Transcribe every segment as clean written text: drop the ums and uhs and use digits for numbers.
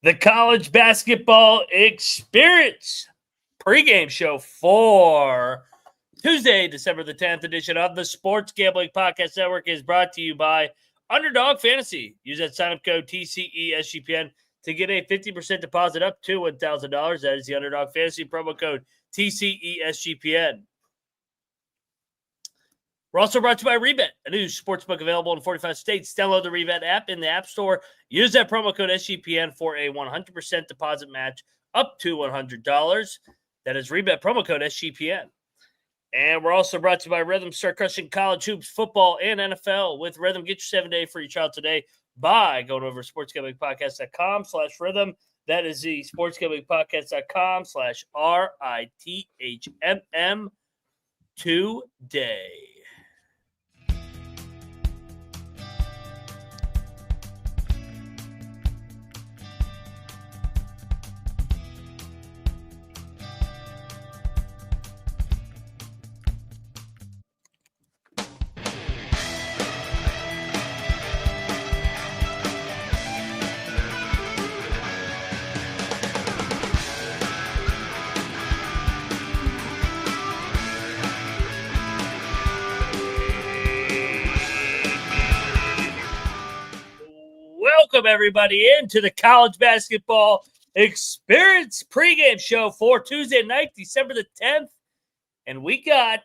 The college basketball experience pregame show for Tuesday, December the 10th edition of the Sports Gambling Podcast Network is brought to you by Underdog Fantasy. Use that sign-up code TCESGPN to get a 50% deposit up to $1,000. That is the Underdog Fantasy promo code TCESGPN. We're also brought to you by Rebet, a new sportsbook available in 45 states. Download the Rebet app in the App Store. Use that promo code SGPN for a 100% deposit match up to $100. That is Rebet promo code SGPN. And we're also brought to you by Rhythm. Start crushing college hoops, football, and NFL with Rhythm. Get your 7-day free trial today by going over to sportsgamblingpodcast.com/rhythm. That is the sportsgamblingpodcast.com/RITHMM today. Welcome, everybody, into the college basketball experience pregame show for Tuesday night, December the 10th. And we got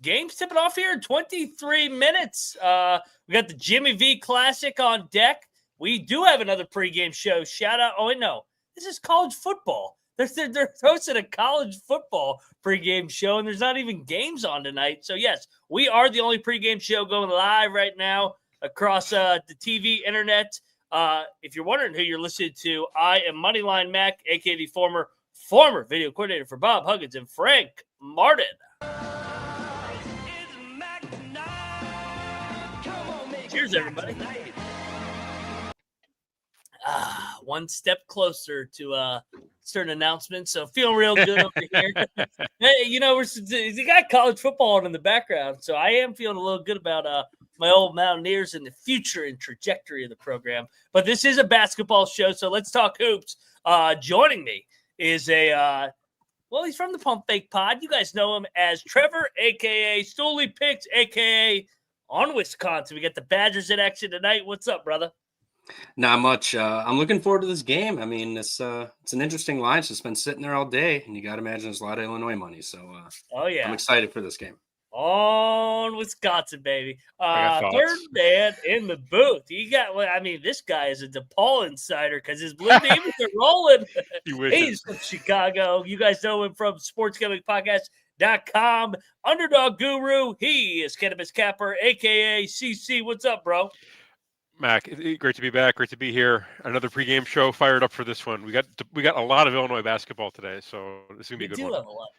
games tipping off here in 23 minutes. We got the Jimmy V Classic on deck. We do have another pregame show. Shout out. Oh, no, this is college football. They're hosting a college football pregame show, and there's not even games on tonight. So, yes, we are the only pregame show going live right now across the TV, internet. If you're wondering who you're listening to, I am Moneyline Mac, a.k.a. the former video coordinator for Bob Huggins and Frank Martin. Cheers, everybody. One step closer to certain announcements, so feeling real good over here. Hey, you know, you got college football on in the background, so I am feeling a little good about my old Mountaineers and the future and trajectory of the program. But this is a basketball show, so let's talk hoops. Joining me is he's from the Pump Fake Pod. You guys know him as Trevor, a.k.a. Stooley Picks, a.k.a. on Wisconsin. We got the Badgers in action tonight. What's up, brother? Not much. I'm looking forward to this game. I mean, it's an interesting line. It's just been sitting there all day, and you got to imagine there's a lot of Illinois money. So, I'm excited for this game. On Wisconsin, baby. Third man in the booth. This guy is a DePaul insider because his Blue Demons are rolling. He's from Chicago. You guys know him from sportsgamblingpodcast.com. Underdog guru. He is Cannabis Capper, a.k.a. CC. What's up, bro? Mac, great to be back. Great to be here. Another pregame show. Fired up for this one. We got a lot of Illinois basketball today, so this is gonna be a good one. Have a lot.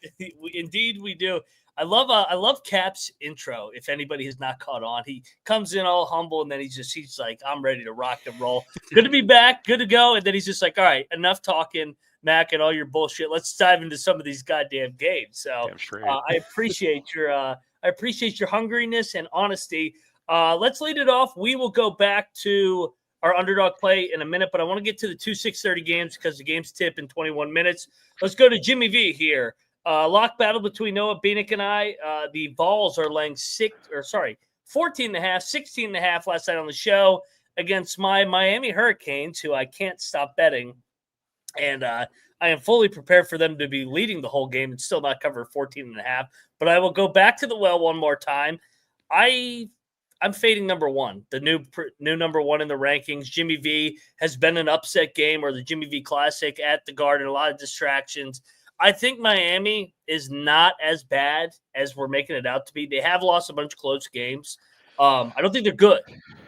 Indeed, we do. I love Cap's intro. If anybody has not caught on, he comes in all humble, and then he's like, "I'm ready to rock and roll. Good to be back. Good to go." And then he's just like, "All right, enough talking, Mac, and all your bullshit. Let's dive into some of these goddamn games." So I appreciate your hungriness and honesty. Let's lead it off. We will go back to our underdog play in a minute, but I want to get to the 2 6:30 games because the games tip in 21 minutes. Let's go to Jimmy V here. Lock battle between Noah Beanick and I. The Vols are laying 14.5, 16.5 last night on the show against my Miami Hurricanes, who I can't stop betting. And I am fully prepared for them to be leading the whole game and still not cover 14.5. But I will go back to the well one more time. I'm fading number one, the new number one in the rankings. Jimmy V has been an upset game, or the Jimmy V Classic at the Garden, a lot of distractions. I think Miami is not as bad as we're making it out to be. They have lost a bunch of close games. I don't think they're good,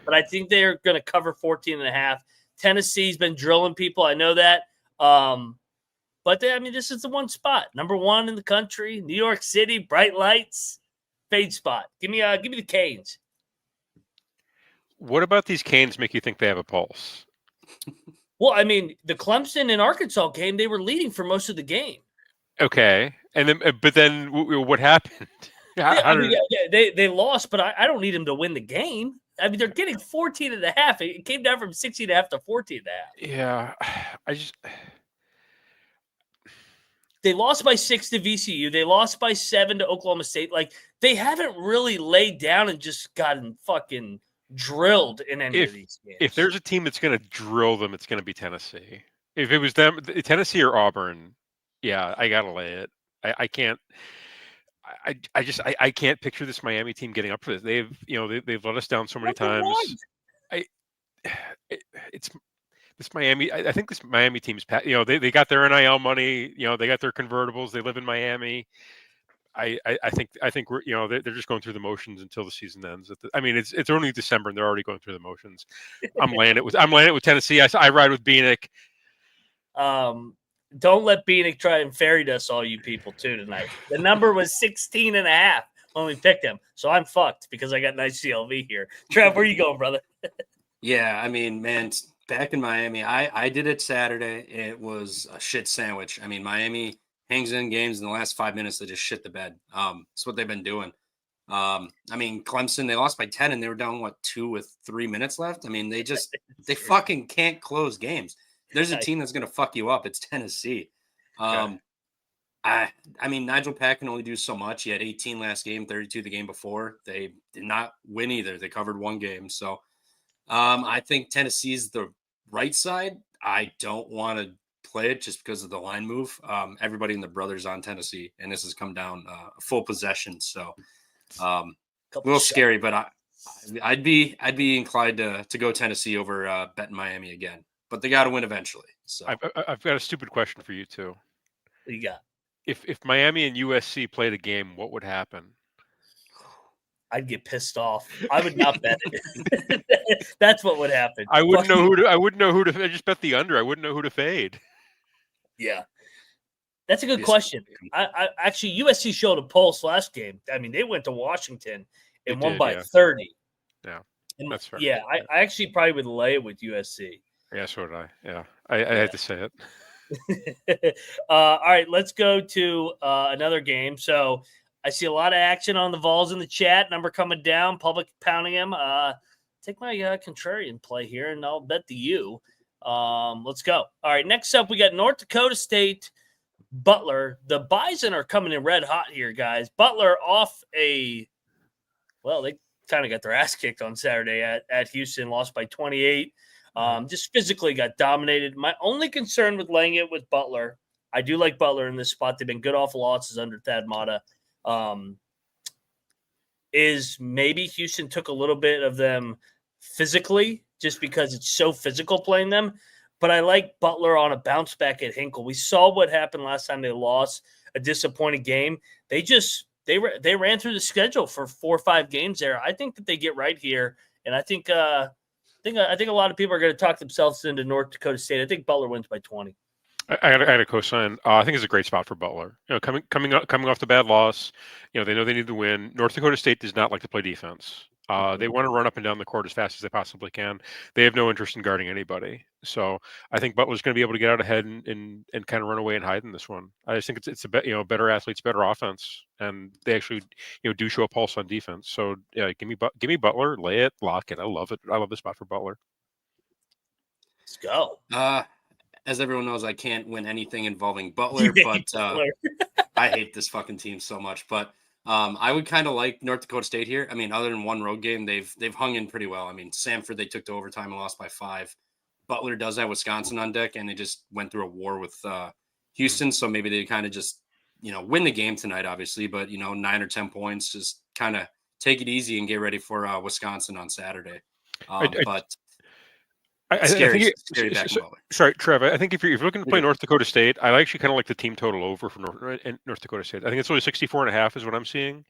but I think they're going to cover 14.5. Tennessee's been drilling people. I know that. But this is the one spot. Number one in the country, New York City, bright lights, fade spot. Give me the Canes. What about these Canes make you think they have a pulse? Well, the Clemson and Arkansas game, they were leading for most of the game. Okay, and then what happened? They lost, but I don't need them to win the game. I mean, they're getting 14.5. It came down from 16.5 to 14.5. Yeah, They lost by 6 to VCU. They lost by 7 to Oklahoma State. Like, they haven't really laid down and just gotten fucking drilled in any of these games. If there's a team that's going to drill them, it's going to be Tennessee. If it was them, Tennessee or Auburn, yeah, I got to lay it. I can't. I can't picture this Miami team getting up for this. They've let us down so many times. It's this Miami. I think this Miami team's, they got their NIL money. They got their convertibles. They live in Miami. I think we're, they're just going through the motions until the season ends. It's only December and they're already going through the motions. I'm laying it with Tennessee. I ride with Beanick. Don't let Beanick try and fairy dust all you people too tonight. The number was 16.5 when we picked him. So I'm fucked because I got nice CLV here. Trev, where you going, brother? Yeah, I mean, man, back in Miami, I did it Saturday. It was a shit sandwich. I mean, Miami hangs in games in the last 5 minutes. They just shit the bed. That's what they've been doing. Clemson, they lost by 10 and they were down, 2 with 3 minutes left? I mean, they fucking can't close games. There's a team that's going to fuck you up. It's Tennessee. Okay. Nigel Pack can only do so much. He had 18 last game, 32 the game before. They did not win either. They covered one game. So I think Tennessee's the right side. I don't want to play it just because of the line move. Everybody and the brothers on Tennessee, and this has come down full possession. So a little scary, but I'd be inclined to go Tennessee over betting Miami again. But they got to win eventually. So I've got a stupid question for you too. What you got? If Miami and USC played a game, what would happen? I'd get pissed off. I would not bet it. That's what would happen. I wouldn't know who to. I just bet the under. I wouldn't know who to fade. Yeah, that's a good question. I actually USC showed a pulse last game. I mean, they went to Washington and won by 30. Yeah, that's fair. Yeah, I actually probably would lay it with USC. Yeah, so would I. Yeah, I had to say it. All right, let's go to another game. So I see a lot of action on the Vols in the chat. Number coming down, public pounding him. Take my contrarian play here, and I'll bet the U. Let's go. All right, next up, we got North Dakota State, Butler. The Bison are coming in red hot here, guys. Butler off they kind of got their ass kicked on Saturday at Houston, lost by 28. Just physically got dominated. My only concern with laying it with Butler, I do like Butler in this spot. They've been good off losses under Thad Matta. Is maybe Houston took a little bit of them physically just because it's so physical playing them. But I like Butler on a bounce back at Hinkle. We saw what happened last time they lost a disappointing game. They ran through the schedule for 4 or 5 games there. I think that they get right here, and I think a lot of people are going to talk themselves into North Dakota State. I think Butler wins by 20. I had a cosign. I think it's a great spot for Butler. Coming off the bad loss, they know they need to win. North Dakota State does not like to play defense. They want to run up and down the court as fast as they possibly can. They have no interest in guarding anybody. So I think Butler's going to be able to get out ahead and kind of run away and hide in this one. I just think it's better athletes, better offense, and they actually do show a pulse on defense. So yeah, give me Butler, lay it, lock it. I love it. I love the spot for Butler. Let's go. As everyone knows, I can't win anything involving Butler, but I hate this fucking team so much. But I would kind of like North Dakota State here. I mean, other than one road game, they've hung in pretty well. I mean, Samford, they took to overtime and lost by 5. Butler does have Wisconsin on deck, and they just went through a war with Houston. So maybe they kind of just, win the game tonight, obviously, but, 9 or 10 points, just kind of take it easy and get ready for Wisconsin on Saturday. Sorry, Trev. I think if you're looking to play North Dakota State, I actually kind of like the team total over for North Dakota State. I think it's only 64.5 is what I'm seeing.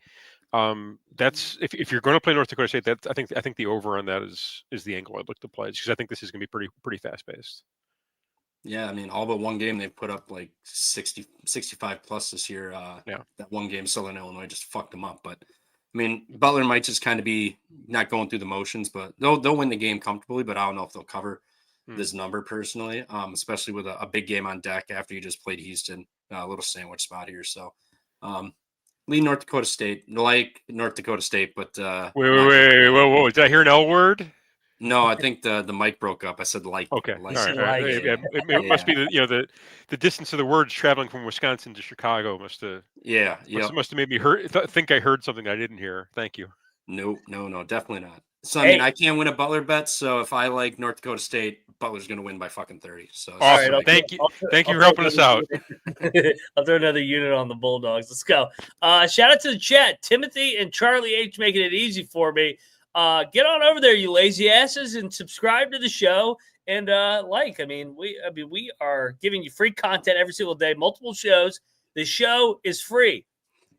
That's if you're going to play North Dakota State, I think the over on that is the angle I'd look to play, because I think this is going to be pretty fast paced. Yeah, I mean, all but one game they've put up like 60, 65 plus this year. That one game, Southern Illinois just fucked them up, but. I mean, Butler might just kind of be not going through the motions, but they'll win the game comfortably. But I don't know if they'll cover this number personally, especially with a big game on deck after you just played Houston, a little sandwich spot here. So lean North Dakota State, like North Dakota State, but Wait, whoa! Did I hear an L word? no, I think the mic broke up. I said like. Okay, Like. You said all right. like. It must be the distance of the words traveling from Wisconsin to Chicago must have made me think I heard something I didn't hear. Thank you. No, definitely not. So I mean, I can't win a Butler bet. So if I like North Dakota State, Butler's going to win by fucking 30. So awesome. All right, Thank you for helping us out. I'll throw another unit on the Bulldogs. Let's go. Shout out to the chat, Timothy and Charlie H, making it easy for me. Get on over there, you lazy asses, and subscribe to the show and like. We are giving you free content every single day, multiple shows. The show is free.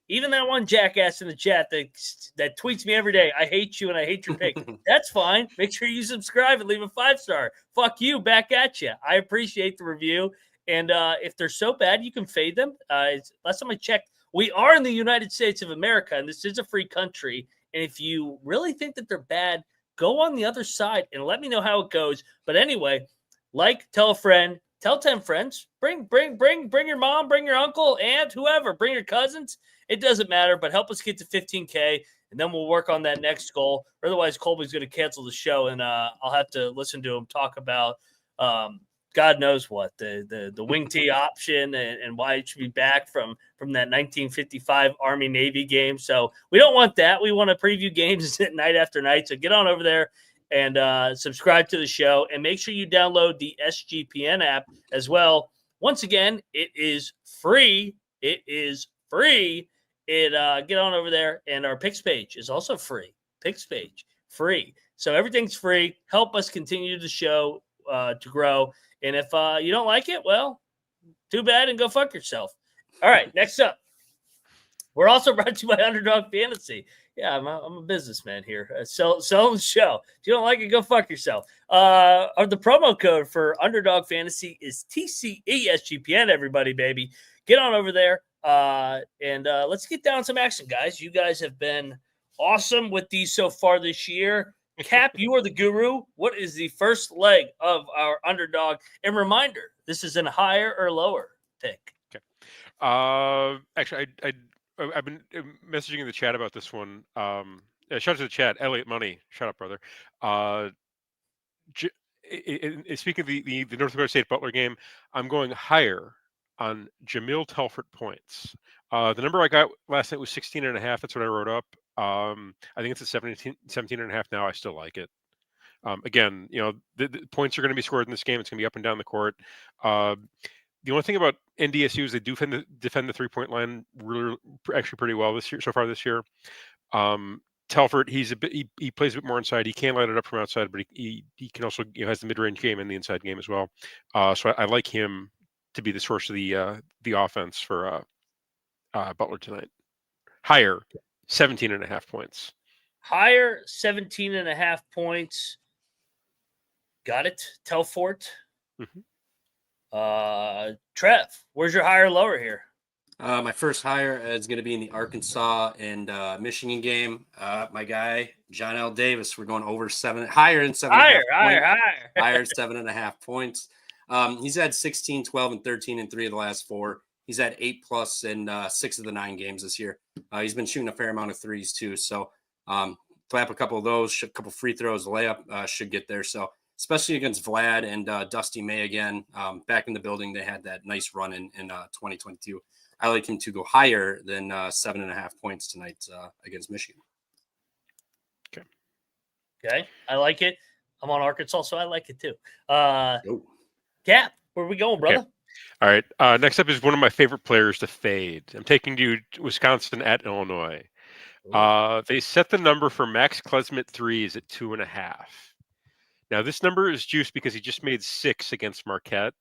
Even that one jackass in the chat that tweets me every day, I hate you and I hate your pick. That's fine. Make sure you subscribe and leave a 5-star. Fuck you, back at you. I appreciate the review. And if they're so bad, you can fade them. Last time I checked, we are in the United States of America, and this is a free country. And if you really think that they're bad, go on the other side and let me know how it goes. But anyway, tell a friend, tell 10 friends, bring your mom, bring your uncle, aunt, whoever, bring your cousins. It doesn't matter, but help us get to 15K, and then we'll work on that next goal. Otherwise, Colby's going to cancel the show, and I'll have to listen to him talk about God knows what, the wing tee option and why it should be back from that 1955 Army-Navy game. So we don't want that. We want to preview games night after night. So get on over there and subscribe to the show, and make sure you download the SGPN app as well. Once again, it is free. It is free. Get on over there, and our picks page is also free. Picks page, free. So everything's free. Help us continue the show to grow. And if you don't like it, well, too bad, and go fuck yourself. All right, next up. We're also brought to you by Underdog Fantasy. Yeah, I'm a businessman here. Selling the show. If you don't like it, go fuck yourself. The promo code for Underdog Fantasy is TCESGPN, everybody, baby. Get on over there. And let's get down some action, guys. You guys have been awesome with these so far this year. Cap, you are the guru. What is the first leg of our Underdog? And reminder, this is in higher or lower pick. Okay. Actually, I've been messaging in the chat about this one. Shout out to the chat. Elliot Money. Shut up, brother. Speaking of the North Dakota State Butler game, I'm going higher on Jamil Telford points. The number I got last night was 16.5. That's what I wrote up. I think it's a 17.5 now. I still like it. Again, the points are going to be scored in this game. It's going to be up and down the court. The only thing about NDSU is they do defend the 3-point line actually pretty well so far this year. Telford, he plays a bit more inside. He can light it up from outside, but he can also has the mid-range game and the inside game as well. So I like him to be the source of the offense for Butler tonight. Higher 17.5 points. Higher 17.5 points. Got it. Telfort. Mm-hmm. Trev, where's your higher lower here? My first higher is going to be in the Arkansas and Michigan game. My guy, John L. Davis, we're going over higher than 7.5 points. Higher 7.5 points. He's had 16, 12, and 13 in 3 of the last 4. He's had 8+ in 6 of the 9 games this year. He's been shooting a fair amount of threes too. So clap a couple of those, a couple free throws, layup should get there. So especially against Vlad and Dusty May again, back in the building, they had that nice run in 2022. I like him to go higher than 7.5 points tonight against Michigan. Okay. I like it. I'm on Arkansas, so I like it too. Cap, where are we going, brother? Okay. All right. Next up is one of my favorite players to fade. I'm taking you to Wisconsin at Illinois. They set the number for Max Klesmit threes at 2.5. Now, this number is juiced because he just made 6 against Marquette.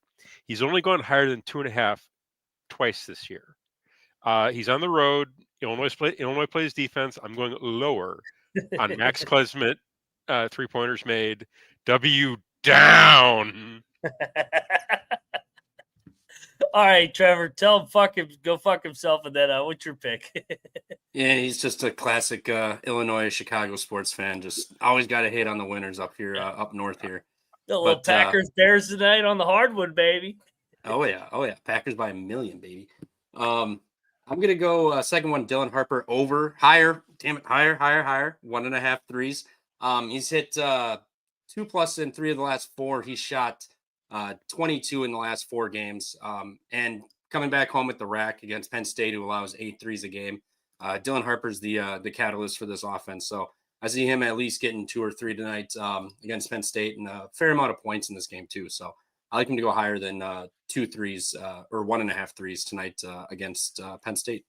He's only gone higher than 2.5 twice this year. He's on the road. Illinois plays defense. I'm going lower on Max Klesmit 3-pointers made. W down. All right, Trevor, tell him go fuck himself, and then what's your pick? Yeah, he's just a classic Illinois, Chicago sports fan. Just always got to hate on the winners up here, up north here. The little Packers Bears tonight on the hardwood, baby. Oh yeah, Packers by 1 million, baby. I'm going to go second one, Dylan Harper over. Higher. Damn it. Higher. 1.5 threes. He's hit 2+ in 3 of the last 4. He shot 22 in the last 4 games. And coming back home with the rack against Penn State, who allows 8 threes a game. Dylan Harper's the catalyst for this offense. So I see him at least getting 2 or 3 tonight against Penn State, and a fair amount of points in this game too. So I like him to go higher than 2 threes or 1.5 threes tonight against Penn State.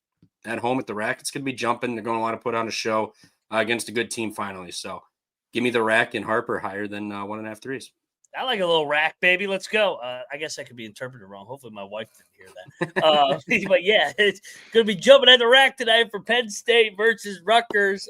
At home at the rack, it's going to be jumping. They're going to want to put on a show against a good team finally. So give me the rack and Harper higher than 1.5 threes. I like a little rack, baby. Let's go. I guess I could be interpreted wrong. Hopefully my wife didn't hear that. But yeah, it's going to be jumping at the rack tonight for Penn State versus Rutgers.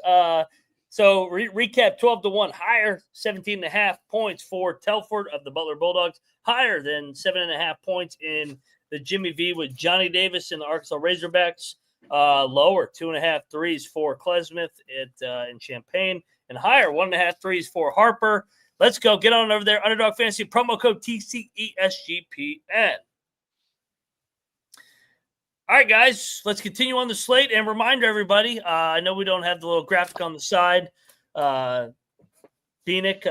So recap, 12-1 higher, 17.5 points for Telford of the Butler Bulldogs, higher than 7.5 points in the Jimmy V with Johnny Davis and the Arkansas Razorbacks, lower 2.5 threes for Klesmith in Champaign, and higher 1.5 threes for Harper. Let's go. Get on over there. Underdog Fantasy, promo code TCESGPN. All right, guys, let's continue on the slate and remind everybody. I know we don't have the little graphic on the side. Beanick,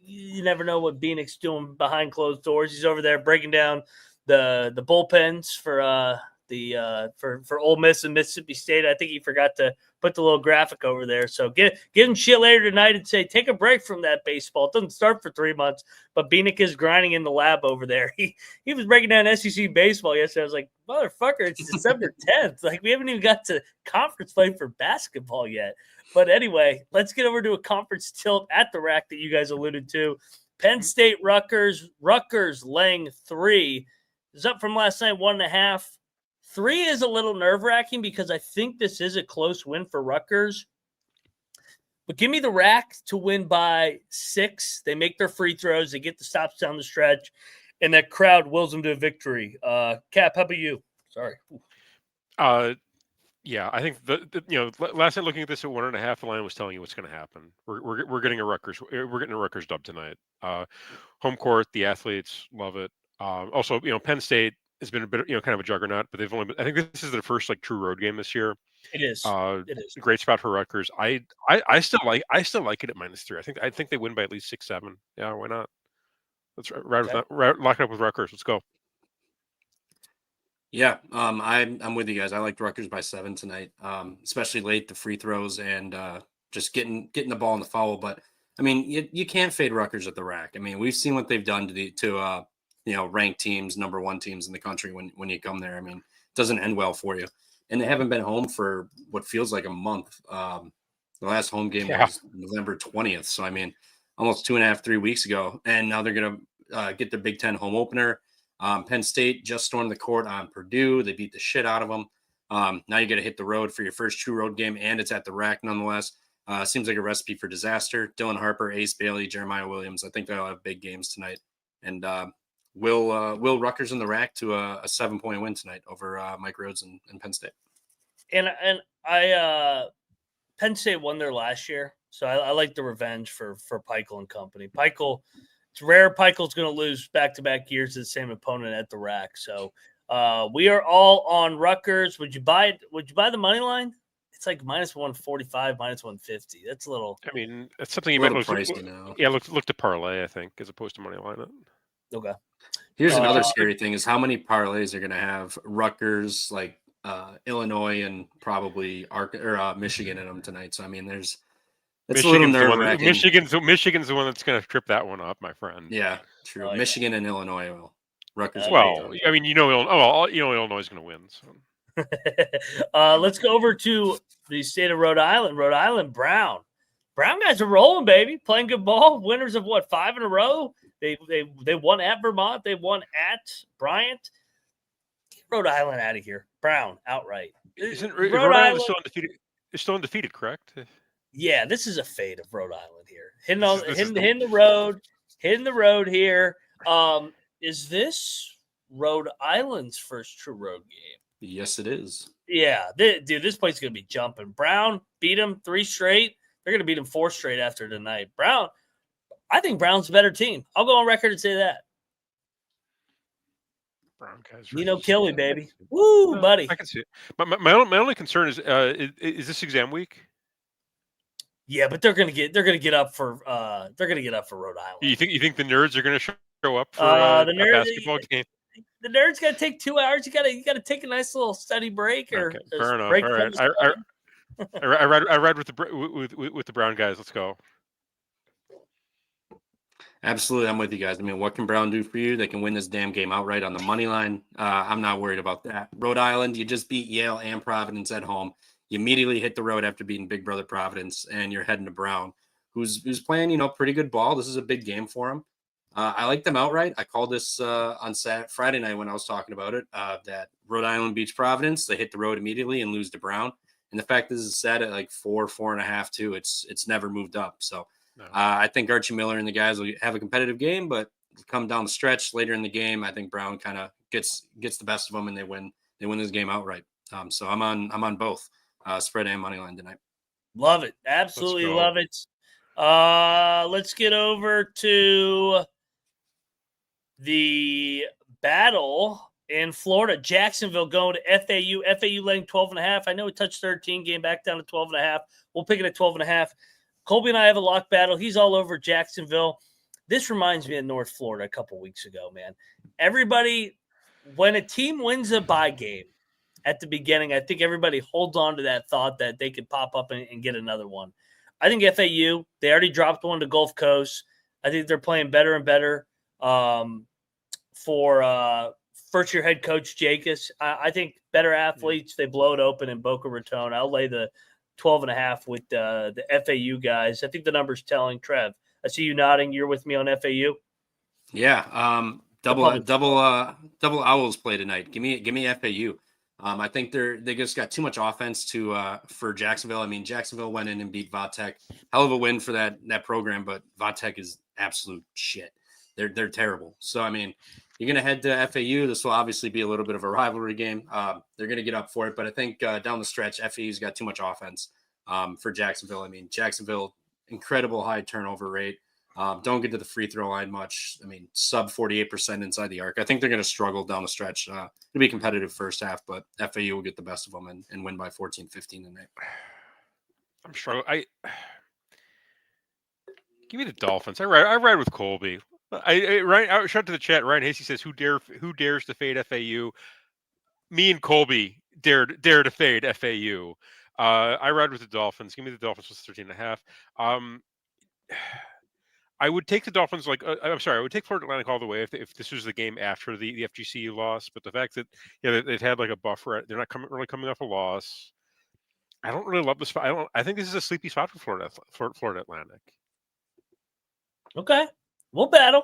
you never know what Beanick's doing behind closed doors. He's over there breaking down the bullpens for Ole Miss and Mississippi State. I think he forgot to put the little graphic over there. So get him shit later tonight and say, take a break from that baseball. It doesn't start for 3 months, but Beanick is grinding in the lab over there. He was breaking down SEC baseball yesterday. I was like, motherfucker, it's December 10th. Like, we haven't even got to conference play for basketball yet. But anyway, let's get over to a conference tilt at the rack that you guys alluded to. Penn State, Rutgers laying 3 is up from last night, 1.5. 3 is a little nerve-wracking because I think this is a close win for Rutgers. But give me the rack to win by 6. They make their free throws. They get the stops down the stretch. And that crowd wills them to a victory. Cap, how about you? Sorry. Yeah, I think last night looking at this at 1.5, the line was telling you what's going to happen. We're getting a Rutgers dub tonight. Home court, the athletes love it. Also, Penn State has been a bit, kind of a juggernaut, but I think this is their first true road game this year. It is. It is a great spot for Rutgers. I still like it at -3. I think they win by at least 6-7. Yeah, why not? Let's lock it up with Rutgers. Let's go. Yeah, I'm with you guys. I liked Rutgers by 7 tonight, especially late, the free throws and just getting the ball in the foul. But I mean, you can't fade Rutgers at the rack. I mean, we've seen what they've done to ranked teams, number 1 teams in the country when you come there. I mean, it doesn't end well for you. And they haven't been home for what feels like a month. The last home game was November 20th. So, I mean, almost 2.5, 3 weeks ago. And now they're going to get the Big Ten home opener. Penn State just stormed the court on Purdue. They beat the shit out of them. Now you got to hit the road for your first true road game, and it's at the rack nonetheless. Seems like a recipe for disaster. Dylan Harper, Ace Bailey, Jeremiah Williams. I think they'll have big games tonight. And will Rutgers in the rack to a 7-point win tonight over Mike Rhodes and Penn State. And I Penn State won there last year, so I like the revenge for Peichel and company. Peichel, it's rare Peichel's going to lose back-to-back years to the same opponent at the rack. So we are all on Rutgers. Would you buy it? Would you buy the money line? It's like -145, -150. That's a little. I mean, that's something you might look now. Yeah, look to parlay, I think, as opposed to money line. Okay. Here's another scary thing: is how many parlays are going to have Rutgers, Illinois, and probably Michigan in them tonight. So I mean, it's a little nerve-wracking. Michigan's the one that's going to trip that one up, my friend. Yeah, true. Michigan and Illinois will. Rutgers. Well, I mean, Illinois is going to win. So. Let's go over to the state of Rhode Island. Rhode Island, Brown guys are rolling, baby, playing good ball. Winners of 5 in a row. They won at Vermont. They won at Bryant. Get Rhode Island out of here. Brown outright. Isn't Rhode Island still undefeated? It's still undefeated, correct? Yeah, this is a fade of Rhode Island here. Hitting the road here. Is this Rhode Island's first true road game? Yes, it is. Yeah, this place is going to be jumping. Brown beat them 3 straight. They're going to beat them 4 straight after tonight. I think Brown's a better team. I'll go on record and say that. Brown guys. Kelly, baby. Woo, buddy. I can see it. My only concern is this exam week? Yeah, but they're gonna get up for Rhode Island. You think the nerds are gonna show up for the a basketball game? The nerds got to take 2 hours. You got to take a nice little study break or okay, fair enough. break. All right, I read with the Brown guys. Let's go. Absolutely, I'm with you guys. I mean, what can Brown do for you? They can win this damn game outright on the money line. I'm not worried about that. Rhode Island, you just beat Yale and Providence at home. You immediately hit the road after beating Big Brother Providence, and you're heading to Brown, who's playing, pretty good ball. This is a big game for him. I like them outright. I called this on Friday night when I was talking about it, that Rhode Island beats Providence. They hit the road immediately and lose to Brown. And the fact this is set at like 4.5 too. It's never moved up. So no. I think Archie Miller and the guys will have a competitive game, but come down the stretch later in the game, I think Brown kind of gets the best of them and they win this game outright. So I'm on both spread and money line tonight. Love it. Absolutely love it. Let's get over to the battle in Florida. Jacksonville going to FAU. FAU laying 12.5. I know it touched 13, game back down to 12.5. We'll pick it at 12.5. Colby and I have a lock battle. He's all over Jacksonville. This reminds me of North Florida a couple weeks ago, man. Everybody, when a team wins a bye game at the beginning, I think everybody holds on to that thought that they could pop up and get another one. I think FAU, they already dropped one to Gulf Coast. I think they're playing better and better for first-year head coach Jacobs. I think better athletes, they blow it open in Boca Raton. I'll lay the 12.5 with the FAU guys. I think the number's telling. Trev, I see you nodding. You're with me on FAU? Yeah. Double Owls play tonight. Give me FAU. I think they just got too much offense for Jacksonville. I mean, Jacksonville went in and beat Vatech. Hell of a win for that program, but Vatech is absolute shit. They're terrible. So I mean, you're gonna head to FAU. This will obviously be a little bit of a rivalry game. They're gonna get up for it, but I think down the stretch, FAU's got too much offense for Jacksonville. I mean, Jacksonville, incredible high turnover rate. Don't get to the free throw line much. I mean, sub 48% inside the arc. I think they're going to struggle down the stretch. It'll be competitive first half, but FAU will get the best of them and win by 14-15 tonight. I'm struggling. Give me the Dolphins. I ride with Colby. I shout to the chat. Ryan Hasty says, "Who dares to fade FAU?" Me and Colby dare to fade FAU. I ride with the Dolphins. Give me the Dolphins with 13.5. I would take the Dolphins. I would take Florida Atlantic all the way if this was the game after the FGCU loss. But the fact that they've had like a buffer, they're not coming off a loss. I don't really love the spot. I think this is a sleepy spot for Florida Atlantic. Okay, we'll battle.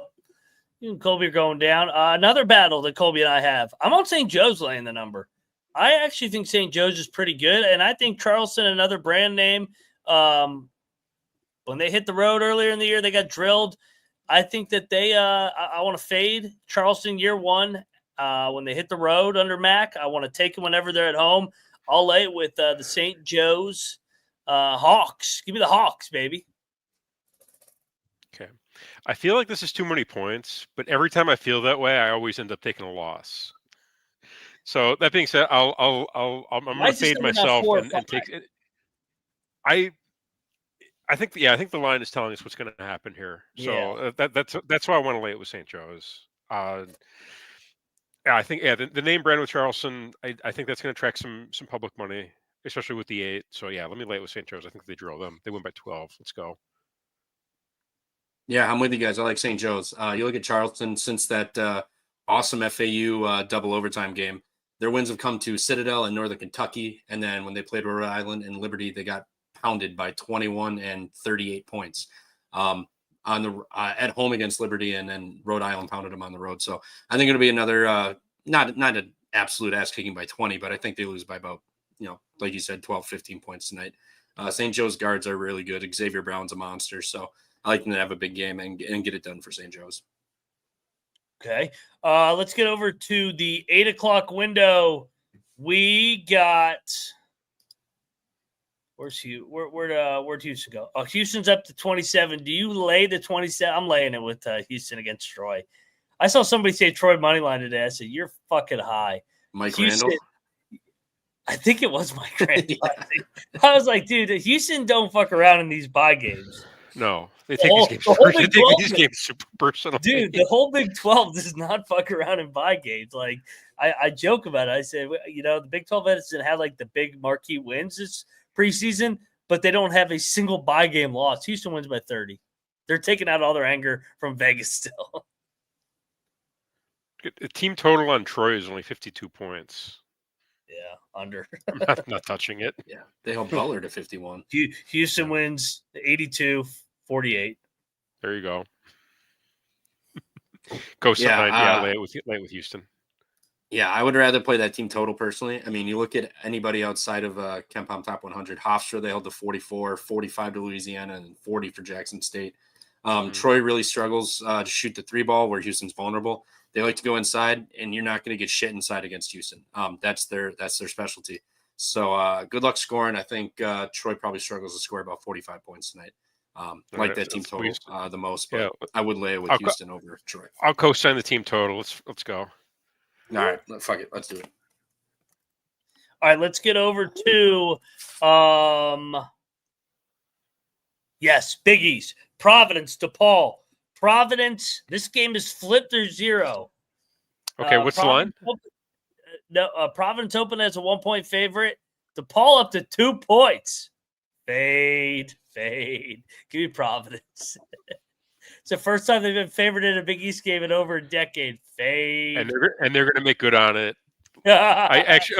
You and Colby are going down. Another battle that Colby and I have. I'm on St. Joe's laying the number. I actually think St. Joe's is pretty good, and I think Charleston, another brand name. When they hit the road earlier in the year, they got drilled. I think that I want to fade Charleston year one. When they hit the road under Mac, I want to take them whenever they're at home. I'll lay it with the St. Joe's Hawks. Give me the Hawks, baby. Okay. I feel like this is too many points, but every time I feel that way, I always end up taking a loss. So that being said, I'm going to fade myself and take it. I think the line is telling us what's going to happen here. So that's why I want to lay it with St. Joe's. I think the name brand with Charleston, I think that's going to attract some public money, especially with the 8. So let me lay it with St. Joe's. I think they drill them. They win by 12. Let's go. Yeah, I'm with you guys. I like St. Joe's. You look at Charleston since that awesome FAU double overtime game. Their wins have come to Citadel and Northern Kentucky, and then when they played Rhode Island and Liberty, they got pounded by 21 and 38 points at home against Liberty, and then Rhode Island pounded them on the road. So I think it'll be another not an absolute ass kicking by 20, but I think they lose by about like you said, 12, 15 points tonight. St. Joe's guards are really good. Xavier Brown's a monster, so I like them to have a big game and get it done for St. Joe's. Okay. Let's get over to the 8 o'clock window. We got where'd Houston go? Oh, Houston's up to 27. Do you lay the 27? I'm laying it with Houston against Troy. I saw somebody say Troy money line today. I said, "You're fucking high." Mike Houston, Randall. I think it was Mike Randall. Yeah. I was like, dude, Houston don't fuck around in these bye games. No, they The take whole- these games. the whole They Big take 12 these games super personally. Dude, the whole Big 12 does not fuck around in bye games. Like, I joke about it. I said, the Big 12 hasn't had like the big marquee wins this preseason, but they don't have a single bye game loss. Houston wins by 30. They're taking out all their anger from Vegas still. The team total on Troy is only 52 points. Yeah, under. I'm not touching it. Yeah, they held Butler to 51. Houston wins 82-48. There you go. Go sign. Lay it with Houston. Yeah, I would rather play that team total personally. I mean, you look at anybody outside of KenPom Top 100. Hofstra, they held to 44, 45 to Louisiana, and 40 for Jackson State. Troy really struggles to shoot the three ball where Houston's vulnerable. They like to go inside, and you're not going to get shit inside against Houston. That's their specialty. So good luck scoring. I think Troy probably struggles to score about 45 points tonight. Like that team total the most, but I would lay it with Houston over Troy. I'll co-sign the team total. Let's go. All right, fuck it. Let's do it. All right, let's get over to yes, Big East. Providence, DePaul. Providence, this game is flipped or 0. Okay, what's the line? Providence open as a 1-point favorite. DePaul up to 2 points. Fade. Give me Providence. It's the first time they've been favored in a Big East game in over a decade. Fade. And they're going to make good on it. I actually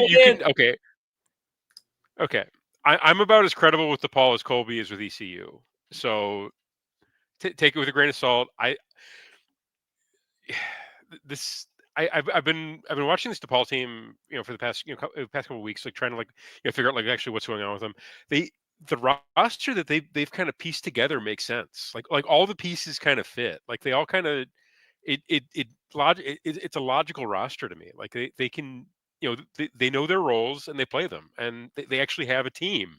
you can okay. I'm about as credible with DePaul as Colby is with ECU. So take it with a grain of salt. I've been watching this DePaul team, for the past couple of weeks, like trying to figure out actually what's going on with them. The roster that they've kind of pieced together makes sense. Like all the pieces kind of fit. Like they all kind of it's a logical roster to me. Like they can they know their roles and they play them, and they actually have a team.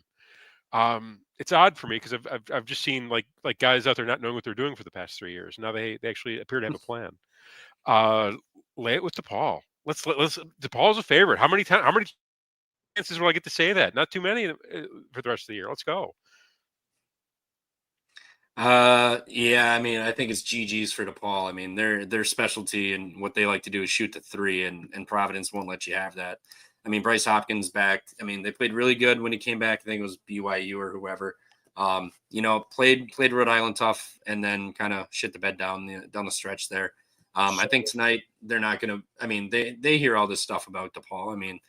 It's odd for me because I've just seen like guys out there not knowing what they're doing for the past 3 years. Now they actually appear to have a plan. Lay it with DePaul. Let's DePaul's a favorite. How many chances will I get to say that? Not too many for the rest of the year. Let's go. Yeah, I mean, I think it's GG's for DePaul. I mean, their specialty and what they like to do is shoot the three, and Providence won't let you have that. I mean, Bryce Hopkins back. I mean, they played really good when he came back. I think it was BYU or whoever. Played Rhode Island tough, and then kind of shit the bed down the stretch there. I think tonight they're not going to. I mean, they hear all this stuff about DePaul. I mean,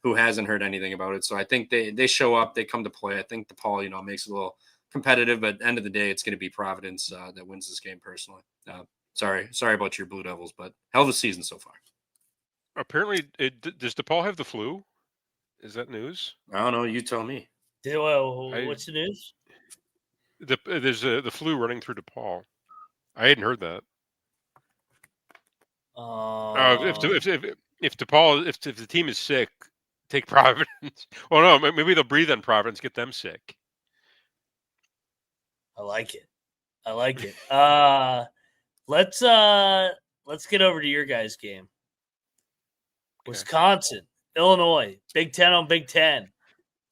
who hasn't heard anything about it? So I think they show up, they come to play. I think DePaul, makes it a little competitive, but at the end of the day, it's going to be Providence that wins this game personally. Sorry about your Blue Devils, but hell of a season so far. Apparently, does DePaul have the flu? Is that news? I don't know. You tell me. What's the news? There's the flu running through DePaul. I hadn't heard that. If DePaul, if the team is sick, take Providence. Well, no, maybe they'll breathe on Providence, get them sick. I like it. Let's get over to your guys' game. Okay. Wisconsin, Illinois, Big Ten on Big Ten.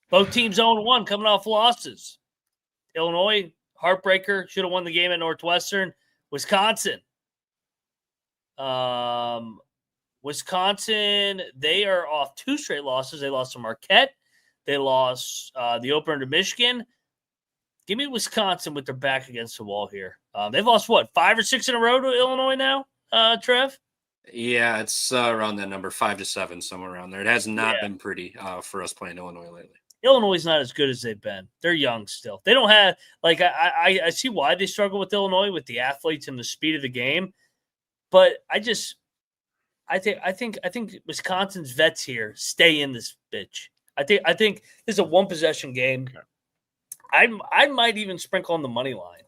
Both teams 0-1 coming off losses. Illinois, heartbreaker, should have won the game at Northwestern. Wisconsin, they are off 2 straight losses. They lost to Marquette. They lost the opener to Michigan. Give me Wisconsin with their back against the wall here. They've lost, 5 or 6 in a row to Illinois now, Trev? Yeah, it's around that number, 5 to 7, somewhere around there. It has not been pretty for us playing Illinois lately. Illinois is not as good as they've been. They're young still. They don't have I see why they struggle with Illinois with the athletes and the speed of the game, but I think Wisconsin's vets here stay in this bitch. I think this is a 1 possession game. Okay. I might even sprinkle on the money line.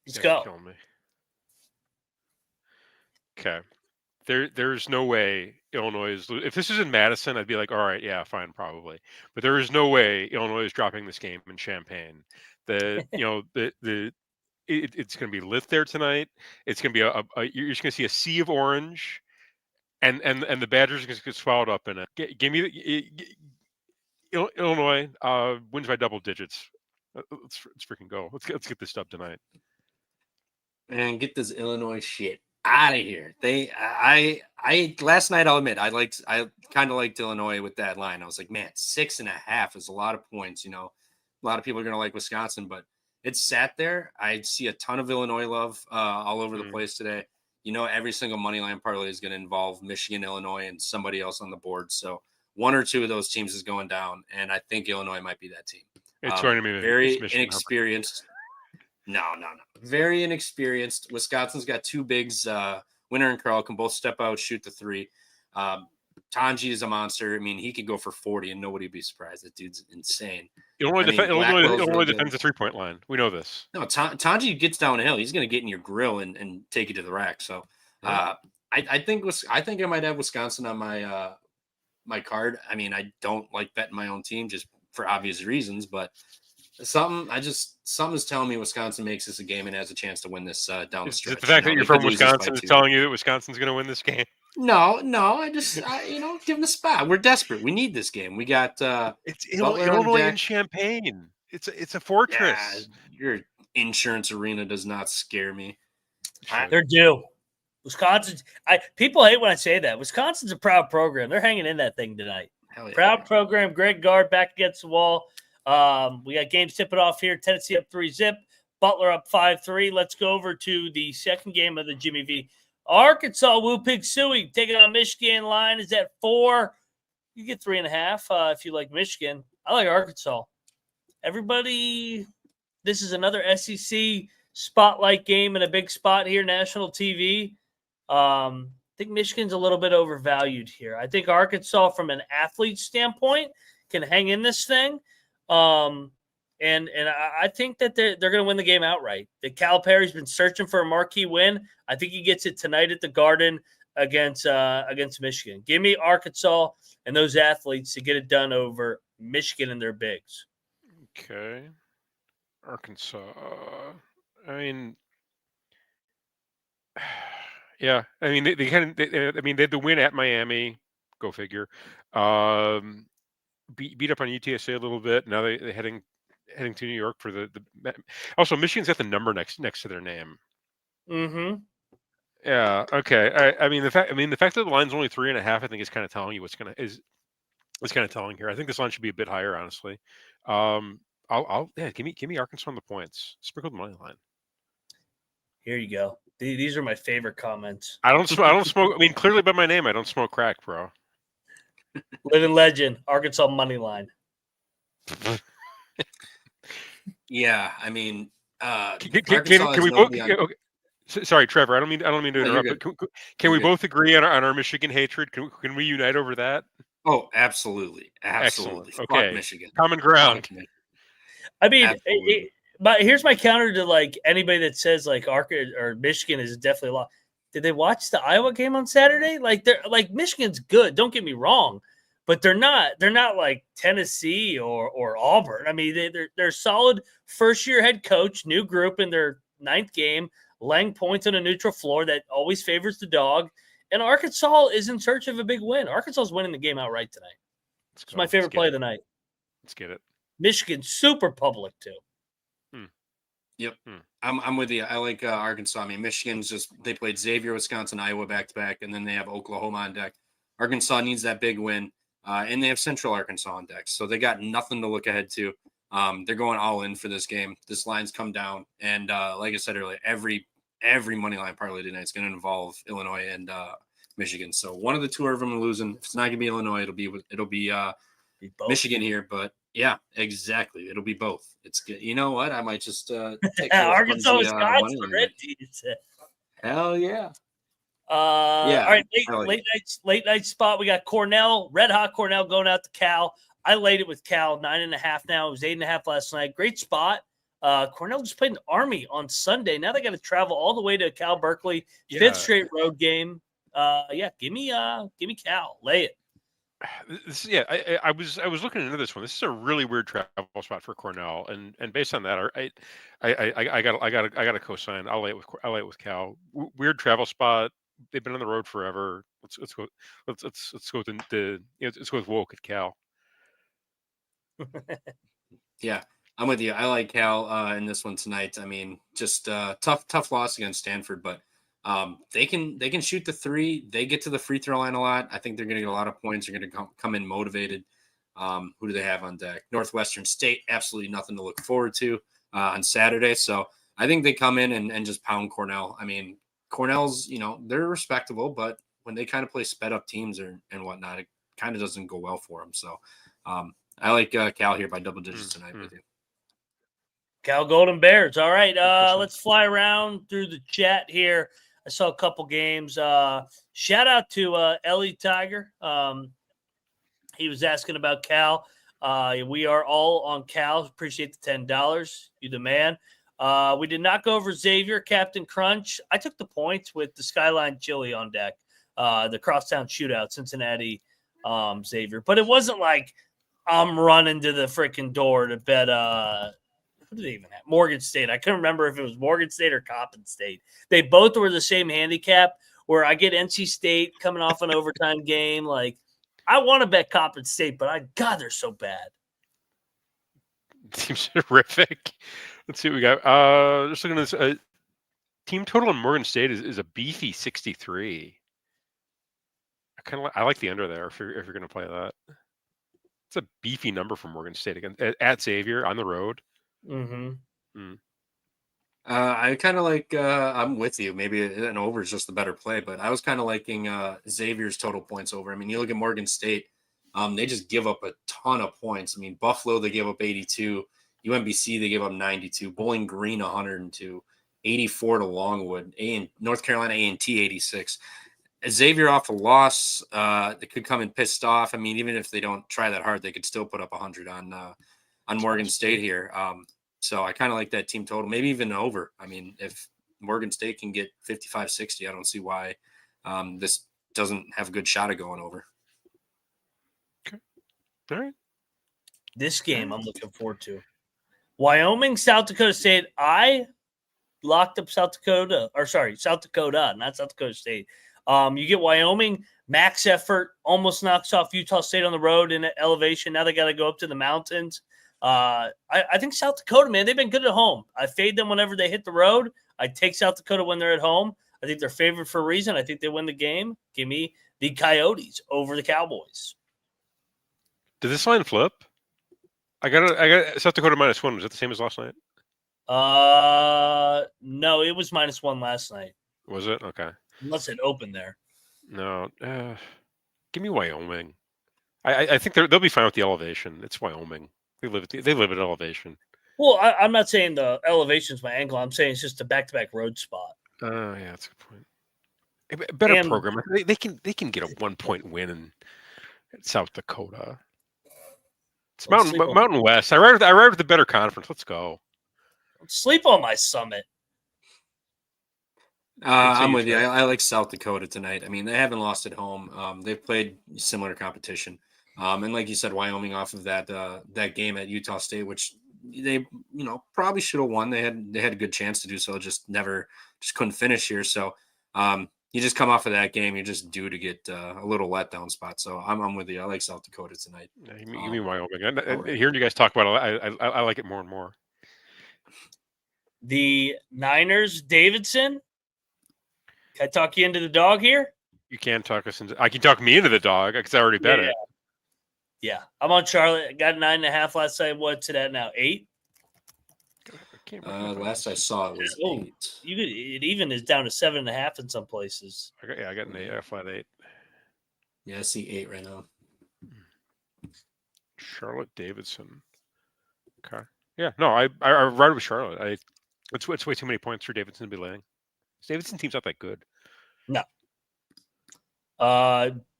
Let's go. Kill me. Okay. There's no way Illinois is. If this is in Madison, I'd be like, all right, yeah, fine, probably. But there is no way Illinois is dropping this game in Champaign. It's it's going to be lit there tonight. It's going to be you're just going to see a sea of orange, and the Badgers are going to get swallowed up in it. Give me Illinois wins by double digits. Let's freaking go. Let's get this dub tonight. Man, get this Illinois shit out of here. I last night, I'll admit, I kind of liked Illinois with that line. I was like, man, 6.5 is a lot of points. You know, a lot of people are going to like Wisconsin, but it sat there. I see a ton of Illinois love all over the place today. You know, every single money line parlay is going to involve Michigan, Illinois, and somebody else on the board. So one or two of those teams is going down, and I think Illinois might be that team. It's going to be very inexperienced. No. Very inexperienced. Wisconsin's got two bigs. Winter and Carl can both step out, shoot the three. Tanji is a monster. I mean, he could go for 40 and nobody would be surprised. That dude's insane. Illinois defends the 3-point line. We know this. No, Tanji gets downhill. He's going to get in your grill and take you to the rack. So I think I might have Wisconsin on my my card. I mean, I don't like betting my own team just for obvious reasons, but something's telling me Wisconsin makes this a game and has a chance to win this down the stretch. The fact that you're from Wisconsin is telling you that Wisconsin's going to win this game. No, I give them a spot. We're desperate. We need this game. We got it's Illinois and Champaign. It's a fortress. Yeah, your insurance arena does not scare me. They're due. Wisconsin. People hate when I say that. Wisconsin's a proud program. They're hanging in that thing tonight. Hell yeah. Proud program. Greg Gard back against the wall. We got games tipping off here. Tennessee up 3-0. Butler up 5-3. Let's go over to the second game of the Jimmy V. Arkansas, Woo Pig Suey taking on Michigan. Line is at 4. You get 3.5 if you like Michigan. I like Arkansas. Everybody, this is another SEC spotlight game and a big spot here, national TV. I think Michigan's a little bit overvalued here. I think Arkansas, from an athlete standpoint, can hang in this thing. And I think that they're going to win the game outright. That Calipari's been searching for a marquee win. I think he gets it tonight at the Garden against Michigan. Give me Arkansas and those athletes to get it done over Michigan and their bigs. Okay, Arkansas. I mean, yeah. I mean, they had the win at Miami. Go figure. Beat up on UTSA a little bit. Now they're heading to New York for the also Michigan's got the number next to their name. Mm-hmm. Yeah. Okay. I mean the fact that the line's only 3.5, I think is kind of telling you what's kind of telling here. I think this line should be a bit higher, honestly. Give me Arkansas on the points. Sprinkle the money line. Here you go. These are my favorite comments. I don't smoke. I mean, clearly by my name, I don't smoke crack, bro. Living legend, Arkansas money line. Yeah, I mean, can we both? Okay. Sorry, Trevor. I don't mean to interrupt. But can we both agree on our Michigan hatred? Can we unite over that? Oh, absolutely. Excellent. Fuck Okay, Michigan. Common ground. I mean, but here's my counter to like anybody that says like Arkansas or Michigan is definitely a lot. Did they watch the Iowa game on Saturday? Like they're like Michigan's good. Don't get me wrong, but they're not like Tennessee or Auburn. I mean, they're solid first year head coach, new group in their 9th game, laying points on a neutral floor that always favors the dog. And Arkansas is in search of a big win. Arkansas is winning the game outright tonight. It's my favorite play of the night. Let's get it. Michigan super public too. Yep. I'm with you. I like Arkansas. I mean, Michigan's they played Xavier, Wisconsin, Iowa back-to-back, and then they have Oklahoma on deck. Arkansas needs that big win, and they have Central Arkansas on deck. So they got nothing to look ahead to. They're going all in for this game. This line's come down, and like I said earlier, every money line parlay tonight is going to involve Illinois and Michigan. So one of the two of them are losing. If it's not going to be Illinois, it'll be Michigan here, but yeah, exactly. It'll be both. It's good. You know what? I might just take Arkansas, Wisconsin. Hell yeah. All right. Late night spot. We got Cornell, red hot Cornell going out to Cal. I laid it with Cal 9.5 now. It was 8.5 last night. Great spot. Cornell just played an Army on Sunday. Now they got to travel all the way to Cal Berkeley. 5th straight road game. Give me Cal. Lay it. Yeah, I was looking into this one. This is a really weird travel spot for Cornell, and based on that, I got a cosign. I'll lay it with Cal. Weird travel spot. They've been on the road forever. Let's go. Let's go with let's go with Woke at Cal. Yeah, I'm with you. I like Cal in this one tonight. I mean, just tough loss against Stanford, but they can shoot the three. They get to the free throw line a lot. I think they're going to get a lot of points. They're going to come in motivated. Who do they have on deck? Northwestern State. Absolutely nothing to look forward to on Saturday. So I think they come in and just pound Cornell. I mean, Cornell's, they're respectable, but when they kind of play sped up teams and whatnot, it kind of doesn't go well for them. So I like Cal here by double digits tonight with you. Cal Golden Bears. All right. Let's fly around through the chat here. I saw a couple games. Shout out to Ellie Tiger. He was asking about Cal. We are all on Cal. Appreciate the $10. You the man. We did not go over Xavier, Captain Crunch. I took the points with the Skyline Chili on deck. The Crosstown Shootout, Cincinnati, Xavier. But it wasn't like I'm running to the freaking door to bet who do they even have? Morgan State. I couldn't remember if it was Morgan State or Coppin State. They both were the same handicap where I get NC State coming off an overtime game. Like, I want to bet Coppin State, but God, they're so bad. Seems horrific. Let's see what we got. Just looking at this. Team total in Morgan State is a beefy 63. I like the under there if you're going to play that. It's a beefy number for Morgan State again at Xavier on the road. Mm-hmm. I kind of like. I'm with you. Maybe an over is just the better play, but I was kind of liking Xavier's total points over. I mean, you look at Morgan State. They just give up a ton of points. I mean, Buffalo, they gave up 82. UMBC, they gave up 92. Bowling Green, 102. 84 to Longwood. North Carolina A&T, 86. Xavier off a loss. They could come in pissed off. I mean, even if they don't try that hard, they could still put up 100 on Morgan State here. So I kind of like that team total, maybe even over. I mean, if Morgan State can get 55-60, I don't see why this doesn't have a good shot of going over. Okay. All right. This game I'm looking forward to. Wyoming, South Dakota State. I locked up South Dakota, not South Dakota State. You get Wyoming, max effort, almost knocks off Utah State on the road in elevation. Now they got to go up to the mountains. I think South Dakota, man, they've been good at home. I fade them whenever they hit the road. I take South Dakota when they're at home. I think they're favored for a reason. I think they win the game. Give me the Coyotes over the Cowboys. Did this line flip? I got South Dakota -1. Was it the same as last night? No, it was -1 last night. Was it? Okay. Unless it opened there. No. Give me Wyoming. I think they'll be fine with the elevation. It's Wyoming. They live at elevation. Well, I'm not saying the elevation's my angle. I'm saying it's just a back-to-back road spot. Yeah, that's a good point. Better program. They can get a 1-point win in South Dakota. It's Mountain West. I arrived at the better conference. Let's go. Sleep on my Summit. I'm with you. I like South Dakota tonight. I mean, they haven't lost at home. They've played similar competition. And like you said, Wyoming off of that game at Utah State, which they probably should have won. They had a good chance to do so, just couldn't finish here. So you just come off of that game, you're just due to get a little letdown spot. So I'm with you. I like South Dakota tonight. Yeah, give me Wyoming. And hearing you guys talk about it, I like it more and more. The Niners, Davidson. Can I talk you into the dog here? You can't talk us into. I can talk me into the dog because I already bet it. Yeah, I'm on Charlotte. I got 9.5 last night. What's it at now? 8. Last I saw it was 8. It even is down to 7.5 in some places. I got an 8. I flat 8. Yeah, I see 8 right now. Charlotte Davidson. Okay. Yeah. No, I ride with Charlotte. It's way too many points for Davidson to be laying. Davidson team's not that good. No.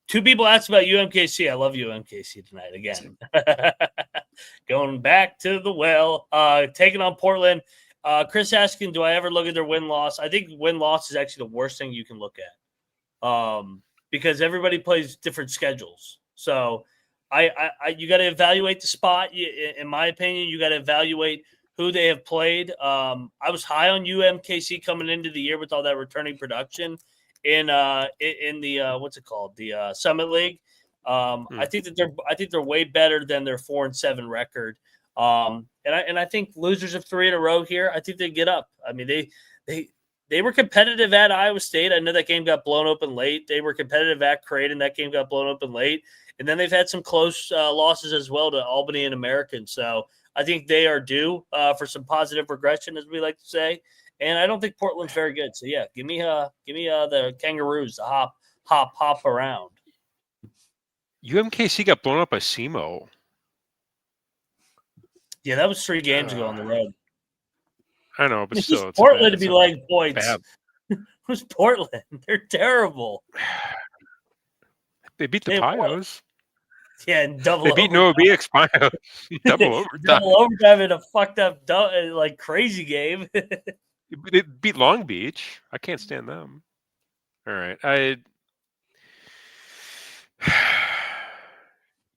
2 people asked about UMKC. I love UMKC tonight again. Going back to the well. Taking on Portland. Chris asking, do I ever look at their win-loss? I think win-loss is actually the worst thing you can look at. Because everybody plays different schedules. So you got to evaluate the spot. In my opinion, you got to evaluate who they have played. I was high on UMKC coming into the year with all that returning production in the what's it called, the Summit League. I think they're way better than their 4-7 record. And I think losers of 3 in a row here, I think they get up. I mean, they were competitive at Iowa State. I know that game got blown open late. They were competitive at Creighton. That game got blown open late. And then they've had some close losses as well to Albany and American. So I think they are due for some positive regression, as we like to say. And I don't think Portland's very good. So yeah, give me the Kangaroos, the hop around. UMKC got blown up by SEMO. Yeah, that was 3 games ago on the road. I know, but still, it's Portland to be like points. Who's Portland? They're terrible. They beat the Pios. Yeah, and double. They beat Noah BX Pios. Double overtime. Double overtime in a fucked up, like crazy game. They beat Long Beach. I can't stand them. All right,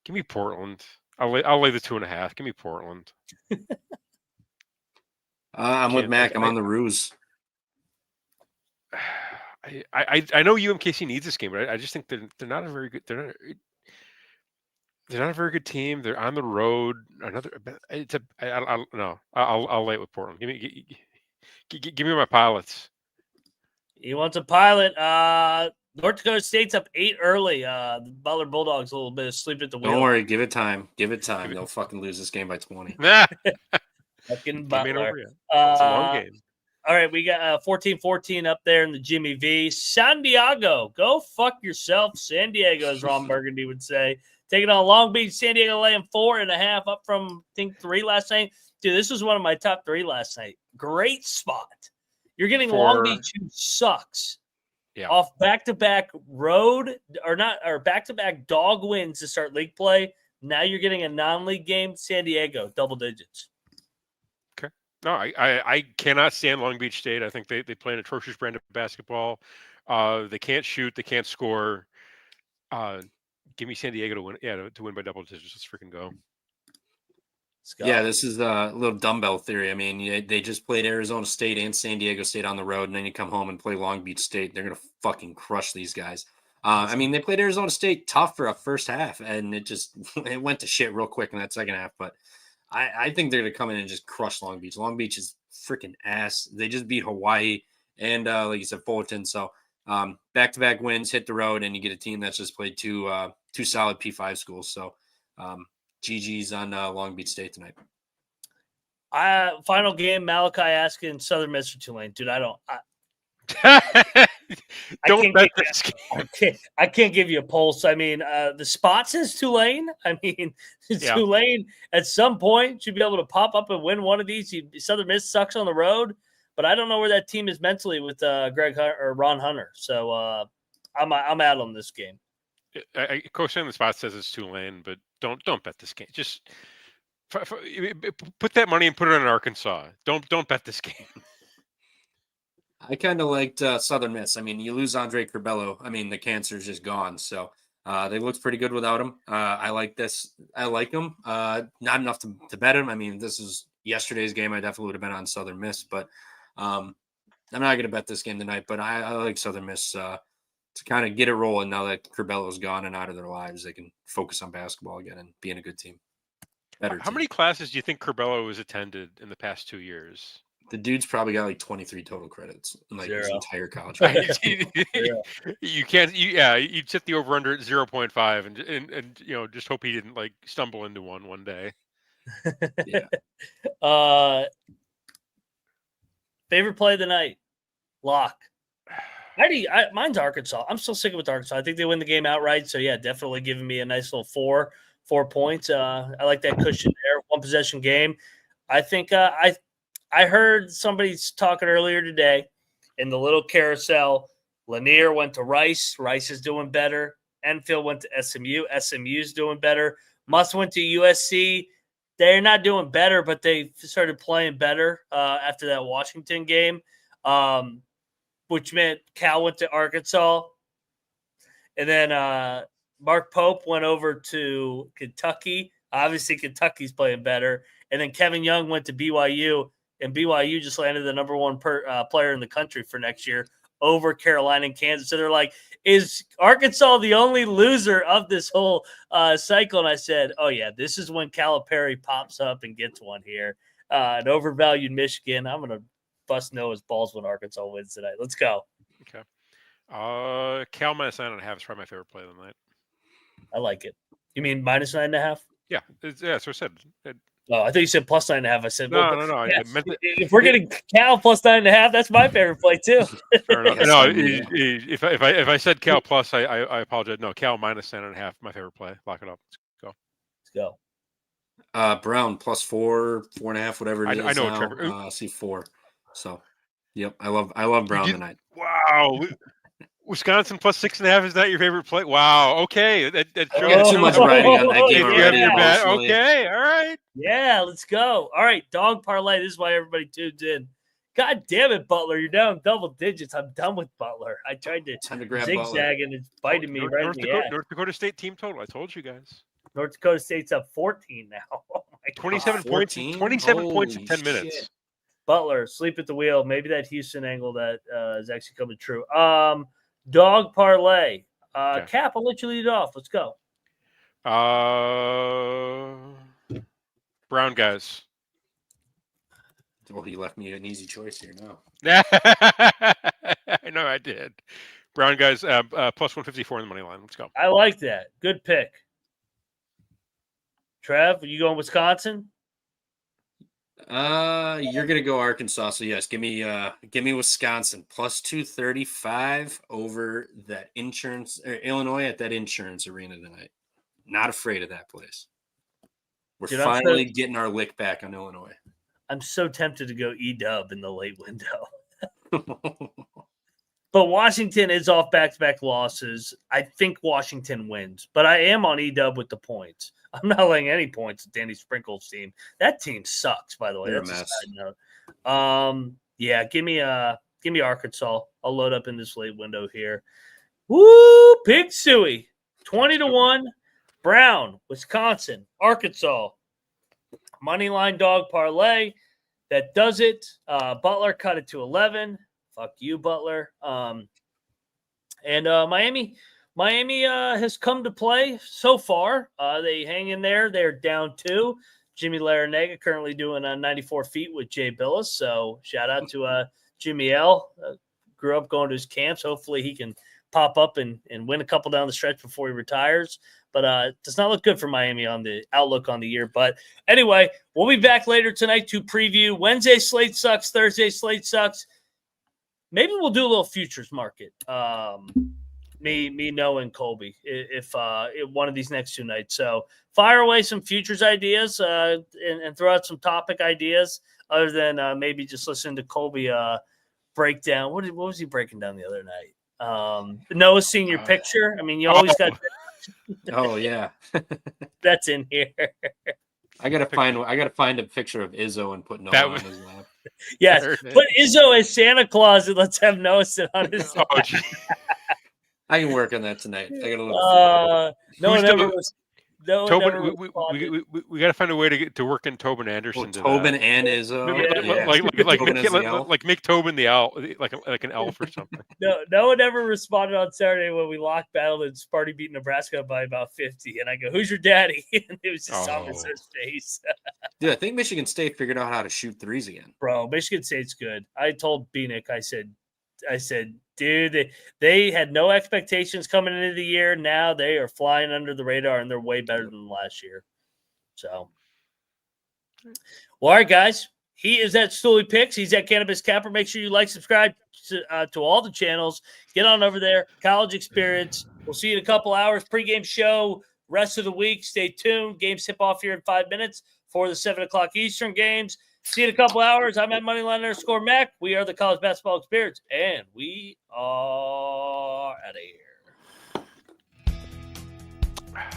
give me Portland. I'll lay the 2.5. Give me Portland. I'm with Mac. I'm on the Ruse. I know UMKC needs this game, but I just think they're not a very good. They're not a very good team. They're on the road. I don't know. I'll lay it with Portland. Give me my pilots. He wants a pilot. North Dakota State's up 8 early. The Butler Bulldogs a little bit asleep at the wheel. Don't worry. Give it time. They'll fucking lose this game by 20. Fucking Butler. It's a long game. All right, we got 14-14 up there in the Jimmy V. San Diego, go fuck yourself. San Diego, as Ron Burgundy would say. Taking on Long Beach. San Diego laying 4.5 up from, I think, 3 last night. Dude, this was one of my top 3 last night. Great spot. You're getting Long Beach, who sucks. Yeah. Off back-to-back road or back-to-back dog wins to start league play. Now you're getting a non-league game. San Diego, double digits. Okay. No, I cannot stand Long Beach State. I think they play an atrocious brand of basketball. They can't shoot. They can't score. Give me San Diego to win. Yeah, to win by double digits. Let's freaking go. Yeah, this is a little dumbbell theory. I mean, they just played Arizona State and San Diego State on the road, and then you come home and play Long Beach State. They're going to fucking crush these guys. I mean, they played Arizona State tough for a first half, and it went to shit real quick in that second half. But I think they're going to come in and just crush Long Beach. Long Beach is freaking ass. They just beat Hawaii and, like you said, Fullerton. So back-to-back wins, hit the road, and you get a team that's just played two solid P5 schools. So GG's on Long Beach State tonight. Final game, Malachi asking Southern Miss or Tulane. Dude, don't bet this game. I can't give you a pulse. I mean, the spot says Tulane. I mean, Tulane at some point should be able to pop up and win one of these. Southern Miss sucks on the road, but I don't know where that team is mentally with Greg Hunter, or Ron Hunter. So I'm out on this game. Coach on the spot says it's Tulane, but don't bet this game. Just put that money and put it on Arkansas. Don't bet this game. I kind of liked Southern Miss. I mean, you lose Andre Curbelo. I mean, the cancer's just gone. So they looked pretty good without him. I like this. I like him. Not enough to bet him. I mean, this is yesterday's game. I definitely would have been on Southern Miss, but I'm not going to bet this game tonight. But I like Southern Miss to kind of get it rolling now that Curbelo's gone and out of their lives. They can focus on basketball again and being a good team. How many classes do you think Curbelo has attended in the past 2 years? The dude's probably got like 23 total credits in like his entire college. You can't. You'd set the over under at 0.5 and just hope he didn't like stumble into one day. Yeah. Favorite play of the night, lock. Mine's Arkansas. I'm still sticking with Arkansas. I think they win the game outright. So yeah, definitely giving me a nice little 4 points. I like that cushion there. 1 possession game. I think I heard somebody talking earlier today in the little carousel. Lanier went to Rice. Rice is doing better. Enfield went to SMU. SMU's doing better. Muss went to USC. They're not doing better, but they started playing better after that Washington game, which meant Cal went to Arkansas. And then Mark Pope went over to Kentucky. Obviously, Kentucky's playing better. And then Kevin Young went to BYU, and BYU just landed the number one player in the country for next year over Carolina and Kansas. So they're like, is Arkansas the only loser of this whole cycle? And I said, oh, yeah, this is when Calipari pops up and gets one here. An overvalued Michigan. I'm going to bust Noah's balls when Arkansas wins tonight. Let's go. Okay. Cal minus 9.5 is probably my favorite play of the night. I like it. You mean minus 9.5? Yeah. Yeah, so I said. Oh, I thought you said plus 9.5. I said, No. Yeah. I meant that. If we're getting Cal plus 9.5, that's my favorite play too. No, if I said Cal plus, I apologize. No, Cal minus 9.5, my favorite play. Lock it up. Let's go. Brown plus 4.5, whatever it is. I know, now. Trevor. I see 4. So, yep, I love Brown tonight. Wow. Wisconsin plus 6.5 is that your favorite play? Wow. Okay, that shows got too much riding on that game already. Okay, all right. Yeah, let's go. All right, dog parlay. This is why everybody tunes in. God damn it, Butler! You're down double digits. I'm done with Butler. I tried to zigzag Butler. And it's biting me right in the ass. North Dakota State team total. I told you guys. North Dakota State's up 14 now. Oh 27 points. 27 points in 10 minutes. Shit. Butler, sleep at the wheel. Maybe that Houston angle that is actually coming true. Dog parlay. Okay. Cap, I'll let you lead it off. Let's go. Brown guys. Well, you left me an easy choice here now. I know I did. Brown guys plus 154 in the money line. Let's go. I like that. Good pick. Trev, are you going Wisconsin? You're gonna go Arkansas, so yes, give me Wisconsin plus 235 over that insurance or Illinois at that insurance arena tonight. Not afraid of that place. We're finally getting our lick back on Illinois. I'm so tempted to go E-dub in the late window. But Washington is off back-to-back losses. I think Washington wins, but I am on E-dub with the points. I'm not laying any points with Danny Sprinkle's team. That team sucks, by the way. They're That's a a side note. Yeah, give me Arkansas. I'll load up in this late window here. Woo! Pig Suey. 20-1. Brown, Wisconsin, Arkansas. Moneyline dog parlay. That does it. Butler cut it to 11. Fuck you, Butler. And Miami has come to play so far. They hang in there. They're down 2. Jimmy Larinaga currently doing 94 feet with Jay Billis. So shout out to Jimmy L. Grew up going to his camps. Hopefully he can pop up and win a couple down the stretch before he retires. But it does not look good for Miami on the outlook on the year. But anyway, we'll be back later tonight to preview. Wednesday slate sucks. Thursday slate sucks. Maybe we'll do a little futures market. Me, Noah, and Colby if one of these next 2 nights. So fire away some futures ideas and throw out some topic ideas other than maybe just listen to Colby break down. What was he breaking down the other night? Noah's senior picture. I mean, you always got. Oh yeah, that's in here. I gotta find a picture of Izzo and put Noah on his lap. Yes, put Izzo as Santa Claus and let's have Noah sit on his lap. I can work on that tonight. I got a little. No one ever was. No one Tobin, we got to find a way to get to work in Tobin Anderson. Tobin and Izzo, like make Tobin the owl, like an elf or something. No one ever responded on Saturday when we locked battle and Sparty beat Nebraska by about 50, and I go, "Who's your daddy?" And it was just on his face. Dude, I think Michigan State figured out how to shoot threes again. Bro, Michigan State's good. I told Beanick, I said, dude, they had no expectations coming into the year. Now they are flying under the radar, and they're way better than last year. So, well, all right, guys. He is at Stooley Picks. He's at Cannabis Capper. Make sure you like, subscribe to all the channels. Get on over there. College Experience. We'll see you in a couple hours. Pregame show. Rest of the week. Stay tuned. Games tip off here in 5 minutes for the 7 o'clock Eastern games. See you in a couple hours. I'm at Moneyline_Mac. We are the College Basketball Experience, and we are out of here.